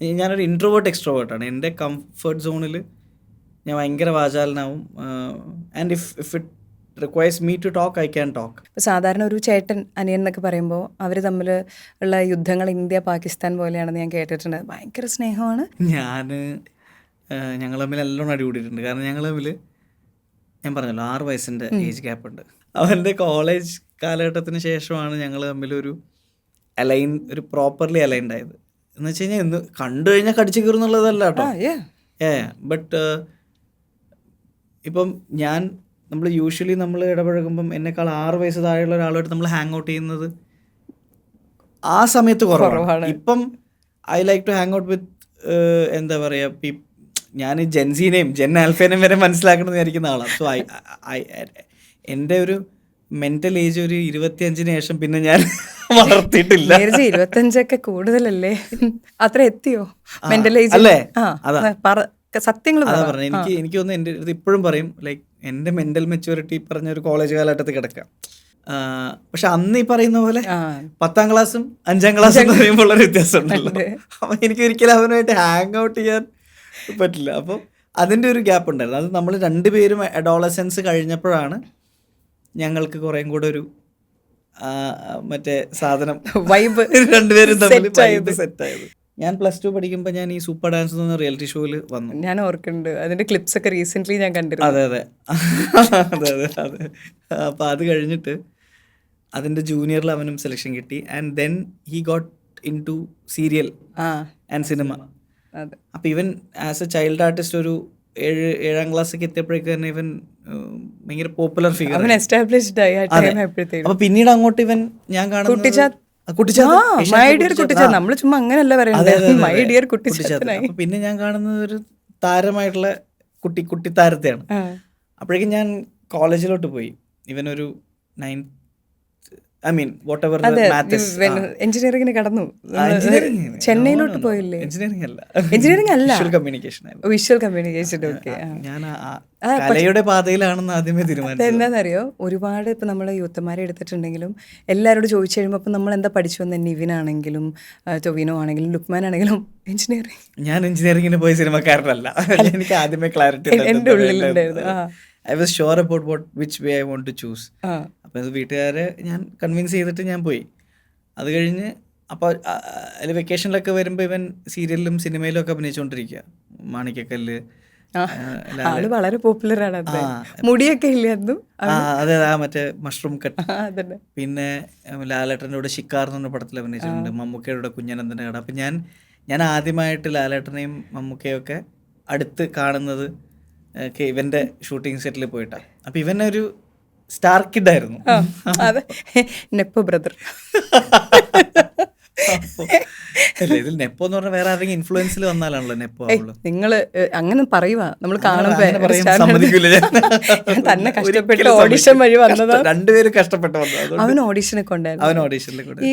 ഞാനൊരു ഇൻട്രോവേർട്ട് എക്സ്ട്രോവേർട്ടാണ്. എൻ്റെ കംഫർട്ട് സോണിൽ ഞാൻ ഭയങ്കര വാചാലനാവും. And if it requires me to talk, I can talk. ഇപ്പോൾ സാധാരണ ഒരു ചേട്ടൻ അനിയൻ എന്നൊക്കെ പറയുമ്പോൾ അവർ തമ്മിൽ ഉള്ള യുദ്ധങ്ങൾ ഇന്ത്യ പാകിസ്ഥാൻ പോലെയാണെന്ന് ഞാൻ കേട്ടിട്ടുണ്ട്. ഭയങ്കര സ്നേഹമാണ്. ഞങ്ങൾ തമ്മിൽ നല്ലോണം അടികൂടിയിട്ടുണ്ട്. കാരണം ഞങ്ങൾ തമ്മിൽ ഞാൻ പറഞ്ഞല്ലോ 6 വയസ്സിൻ്റെ ഏജ് ഗ്യാപ്പ് ഉണ്ട്. അവൻ്റെ കോളേജ് കാലഘട്ടത്തിന് ശേഷമാണ് ഞങ്ങൾ തമ്മിലൊരു ഒരു പ്രോപ്പർലി അലൈൻഡ് ആയത്. എന്ന് വെച്ച് കഴിഞ്ഞാൽ എന്ന് കണ്ടു കഴിഞ്ഞാൽ കടിച്ചു കയറുന്നുള്ളതല്ല കേട്ടോ. ബട്ട് ഇപ്പം നമ്മൾ യൂഷ്വലി നമ്മൾ ഇടപഴകുമ്പം എന്നെക്കാൾ 6 വയസ്സ് താഴെയുള്ള ഒരാളുമായിട്ട് നമ്മൾ ഹാങ് ഔട്ട് ചെയ്യുന്നത് ആ സമയത്ത് കുറവാണ്. ഇപ്പം I like to hang out with എന്താ പറയുക, ഞാൻ ജെൻസീനെയും ജെൻ ആൽഫേനെയും വരെ മനസ്സിലാക്കണം എന്ന് വിചാരിക്കുന്ന ആളാണ്. സോ എൻ്റെ ഒരു മെൻ്റൽ ഏജ് ഒരു 25-ന് ശേഷം പിന്നെ ഞാൻ വളർത്തിയിട്ടില്ല. 25 കൂടുതലല്ലേ? അത്ര എത്തിയോ മെന്റൽ ഏജ്? അല്ലേ? സത്യങ്ങൾ അതാ പറഞ്ഞത്. എനിക്ക് തോന്നുന്നു എൻ്റെ അടുത്ത് ഇപ്പോഴും പറയും, ലൈക്ക് എൻ്റെ മെൻ്റൽ മെച്യൂരിറ്റി പറഞ്ഞ ഒരു കോളേജ് കാലഘട്ടത്തിൽ കിടക്കാം. പക്ഷെ അന്ന് ഈ പറയുന്ന പോലെ 10ാം ക്ലാസ്സും 5ാം ക്ലാസ്സും എന്ന് പറയുമ്പോൾ ഒരു വ്യത്യാസം ഉണ്ടല്ലോ. അപ്പം എനിക്ക് ഒരിക്കലും അവനുമായിട്ട് ഹാങ് ഔട്ട് ചെയ്യാൻ പറ്റില്ല. അപ്പം അതിൻ്റെ ഒരു ഗ്യാപ്പ് ഉണ്ടായിരുന്നു. അത് നമ്മൾ രണ്ടുപേരും അഡോളസൻസ് കഴിഞ്ഞപ്പോഴാണ് ഞങ്ങൾക്ക് കുറേം കൂടെ ഒരു മറ്റേ സാധനം വൈബ് രണ്ടുപേരും തമ്മിൽ സെറ്റായത്. ഞാൻ +2 പഠിക്കുമ്പോൾ ഞാൻ ഈ സൂപ്പർ ഡാൻസ് എന്ന റിയാലിറ്റി ഷോയിൽ വന്നു. ഞാൻ ഓർക്കുന്നുണ്ട് അതിന്റെ ക്ലിപ്സ് ഒക്കെ റീസെന്റ് ഞാൻ കണ്ടിരുന്നു. അതെ. അപ്പോൾ അത് കഴിഞ്ഞിട്ട് അതിൻ്റെ ജൂനിയറിൽ അവനും സെലക്ഷൻ കിട്ടി. And then he got into serial and cinema. അപ്പോൾ ഇവൻ ആസ് എ ചൈൽഡ് ആർട്ടിസ്റ്റ് ഒരു 7ാം ക്ലാസ്സൊക്കെ എത്തിയപ്പോഴേക്ക് തന്നെ ഇവൻ ഭയങ്കര പോപ്പുലർ ഫിഗർ. അപ്പോൾ പിന്നീട് അങ്ങോട്ട് ഇവൻ ഞാൻ കാണുന്നത് നമ്മൾ ചുമ്മാ അങ്ങനെയല്ല പറയുന്നത്. പിന്നെ ഞാൻ കാണുന്നത് ഒരു താരമായിട്ടുള്ള കുട്ടി താരത്തെയാണ്. അപ്പോഴേക്കും ഞാൻ കോളേജിലോട്ട് പോയി. ഇവനൊരു 9th എഞ്ചിനീയറിംഗിന് കടന്നു. ചെന്നൈയിലോട്ട് പോയില്ലേ? എഞ്ചിനീയറിംഗ് അല്ല, വിഷ്വൽ കമ്മ്യൂണിക്കേഷൻ. ഞാൻ കലയുടെ പാതയിലാണെന്ന് ആദ്യമേ തീരുമാനിച്ചത്. എന്താണെന്നറിയോ, ഒരുപാട് ഇപ്പം നമ്മൾ യൂത്തന്മാരെ എടുത്തിട്ടുണ്ടെങ്കിലും എല്ലാവരോടും ചോദിച്ചു കഴിയുമ്പോൾ അപ്പം നമ്മൾ എന്താ പഠിച്ചു വന്ന, നിവിനാണെങ്കിലും ടൊവിനോ ആണെങ്കിലും ലുക്മാൻ ആണെങ്കിലും എഞ്ചിനീയറിംഗ്. ഞാൻ എഞ്ചിനീയറിംഗിന് പോയ സിനിമക്കാരനല്ല. എനിക്ക് ആദ്യമേ ക്ലാരിറ്റി എൻ്റെ ഉള്ളിലുണ്ടായിരുന്നു. I was sure about which way I want to choose. അപ്പോൾ അത് വീട്ടുകാരെ ഞാൻ കൺവിൻസ് ചെയ്തിട്ട് ഞാൻ പോയി. അത് കഴിഞ്ഞ് അപ്പോൾ അതിൽ വെക്കേഷനിലൊക്കെ വരുമ്പോൾ ഇവൻ സീരിയലിലും സിനിമയിലും ഒക്കെ അഭിനയിച്ചുകൊണ്ടിരിക്കുക. മാണിക്കക്കല്ല് ആള് വളരെ പോപ്പുലറാണ്. മുടിയൊക്കെ ഇല്ലായിരുന്നു. അതെ, മറ്റേ മഷ്റൂം കട്ട്. പിന്നെ ലാലേട്ടൻ്റെ കൂടെ ഷിക്കാർ എന്ന് പറഞ്ഞ പടത്തിൽ അഭിനയിച്ചിട്ടുണ്ട്. മമ്മൂക്കയുടെ കുഞ്ഞനന്തൻ്റെ കട. അപ്പം ഞാൻ ആദ്യമായിട്ട് ലാലേട്ടനെയും മമ്മൂക്കയൊക്കെ അടുത്ത് കാണുന്നത് ഇവന്റെ ഷൂട്ടിംഗ് സെറ്റിൽ പോയിട്ടാണ്. അപ്പൊ ഇവനൊരു സ്റ്റാർ കിഡ് ആയിരുന്നു. നെപ്പോ ബ്രദർ. ഇതിൽ നെപ്പോ എന്ന് പറഞ്ഞാൽ വേറെ ആരെങ്കിലും ഇൻഫ്ലുവൻസിൽ വന്നാലാണല്ലോ നെപ്പോ. നിങ്ങള് അങ്ങനെ പറയുക, നമ്മൾ കാണുമ്പോ തന്നെ കഷ്ടപ്പെട്ട് ഓഡിഷൻ വഴി വന്നതാ. രണ്ടുപേരും കഷ്ടപ്പെട്ട് വന്നത്. അവൻ ഓഡിഷനൊക്കെ ഉണ്ടായിരുന്നു. അവൻ ഓഡിഷനിൽ